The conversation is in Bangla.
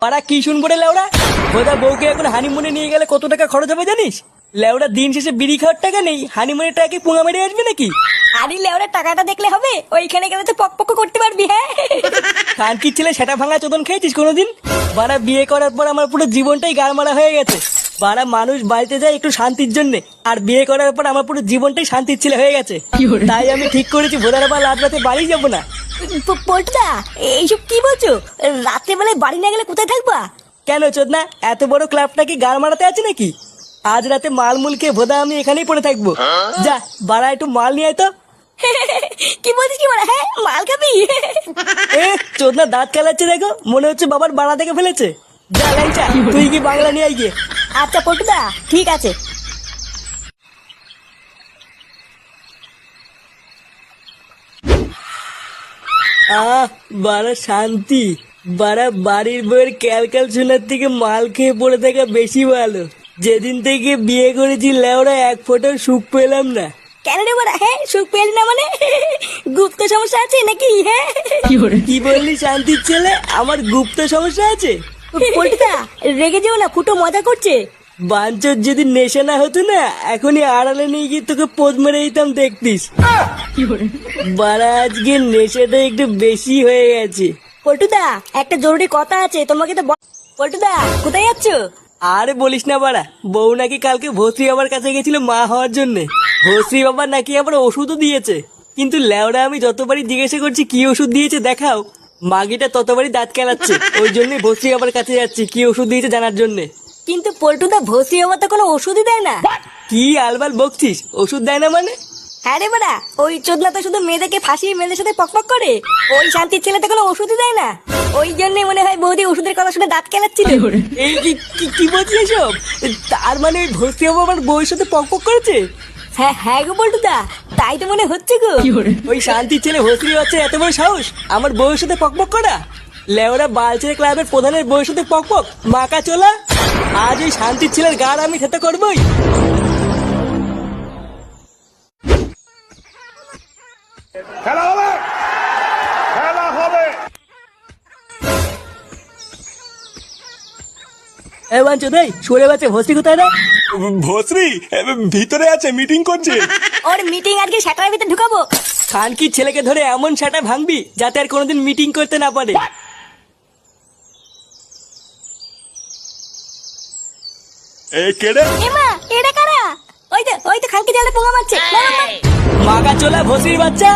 পাড়া কি শুনবো রে লেওড়া? বোধা বউকে এখন হানিমুনে নিয়ে গেলে কত টাকা খরচ হবে জানিস? লেওড়া দিন শেষে বিড়ি খাওয়ার টাকা নেই, হানিমুনের টাকা কি পুঙা মেরে আসবে নাকি? আরে লেওরা টাকাটা দেখলে হবে? ওইখানে গেলে তো পক করতে পারবি। হ্যাঁ কান কি ছেলে সেটা ভাঙা চোদন খেয়েছিস কোনোদিন? বাড়া বিয়ে করার পর আমার পুরো জীবনটাই গাড়মারা হয়ে গেছে। বাড়া মানুষ বাড়িতে যায় একটু শান্তির জন্য, আর বিয়ে করার পর আমার পুরো জীবনটাই শান্তির ছেলে হয়ে গেছে। তাই আমি ঠিক করেছি ভোদার আবার রাত রাতে বাড়ি যাবো না। পল্টুদা এইসব কি বলছো? রাত্রে বেলায় বাড়ি না গেলে কোথায় থাকবা? কেন চোদনা, এত বড় ক্লাবটা কি গাড় মারাতে আছে নাকি? আজ রাতে মালমুল খেয়ে ভোদা আমি এখানেই পড়ে থাকবো। যা বাড়া একটু মাল নিয়ে আয় তো। কি বলছিস কি বলা? হ্যাঁ মাল খাবি? এ চোদনা দাঁত খেলাচ্ছে দেখো, মনে হচ্ছে বাবার বাড়া থেকে ফেলেছে। যা ল্যাংচা, তুই কি বাংলা নিয়ে আয় গিয়ে। আচ্ছা পল্টুদা ঠিক আছে। বাড়া শান্তি। বাড়া বাড়ির বউয়ের ক্যালকাল শোনার থেকে মাল খেয়ে পড়ে থাকা বেশি ভালো। যেদিন থেকে বিয়ে করেছি লেওরা এক ফোঁটা সুখ পেলাম না। কেন রে বলা? হ্যাঁ সুখ পেলি না মানে গুপ্ত সমস্যা আছে নাকি? হ্যাঁ কি বললি শান্তির ছেলে? আমার গুপ্ত সমস্যা আছে? পল্টুদা রেগে যেও না, ফুটো মজা করছে। বাঞ্চর যদি নেশা না হতো না, এখনই আড়ালে নিয়ে গিয়ে তোকে পোদ মেরে দিতাম দেখতিস। বাড়া আজকে নেশাটা একটু বেশি হয়ে গেছে। পল্টুদা একটা জরুরি কথা আছে তোমাকে তো পল্টুদা কোথায় যাচ্ছ? আরে বলিস না বাড়া, বউ নাকি কালকে ভস্রী বাবার কাছে গেছিল মা হওয়ার জন্য। ভস্রী বাবা নাকি আবার ওষুধও দিয়েছে, কিন্তু লেওড়া আমি যতবারই জিজ্ঞাসা করছি কি ওষুধ দিয়েছে দেখাও, মাগিটা ততবারই দাঁত কেলাচ্ছে। ওই জন্যই ভস্রী বাবার কাছে যাচ্ছি কি ওষুধ দিয়েছে জানার জন্য। কিন্তু পল্টুদা ভস্রী বাবা তো কোনো ওষুধই দেয় না। কি আলবাল বকছিস? ওষুধ দেয় না মানে? হ্যাঁ রে বড়া, ওই চোদনা তো শুধু মেয়েদেরকে ফাঁসিয়ে মেয়েদের সাথে পক করে। ওই শান্তির ছেলে তো কোনো ওষুধই দেয় না। ওই জন্যই মনে হয় বৌদি ওষুধের কথা শুনে দাঁত কেলাচ্ছিল। এই কি বলছিস এসব? তার মানে ওই ভস্রী বাবা আমার বউয়ের সাথে পক করেছে? হ্যাঁ গো পল্টুদা, তাই তো মনে হচ্ছে গো। ওই শান্তির ছেলে ভস্রী বাচ্চা এত বড় সাহস আমার বউয়ের সাথে পক করা? লেওরা বালছেড়ে ক্লাবের প্রধানের বউয়ের সাথে পক মাকা চোলা। আজ ওই শান্তির ছেলের গাড় আমি খেতে করবোই। খেলা হবে, খেলা হবে। এ বাঞ্চো দেই সরে বাচ্চা ভস্রী কোথায় রে? ভস্রী ভিতরে আছে, মিটিং করছে। ওর মিটিং আজকে সেটার ভিতরে ঢুকাবো। খানকির ছেলেকে ধরে এমন সাটা ভাঙবি যাতে আর কোনোদিন মিটিং করতে না পারে। এ কেড়ে এমা এটা কারা? ওই তো খালকে জালে পোঙা মারছে। মাকা চোলা ভস্রীর বাচ্চা।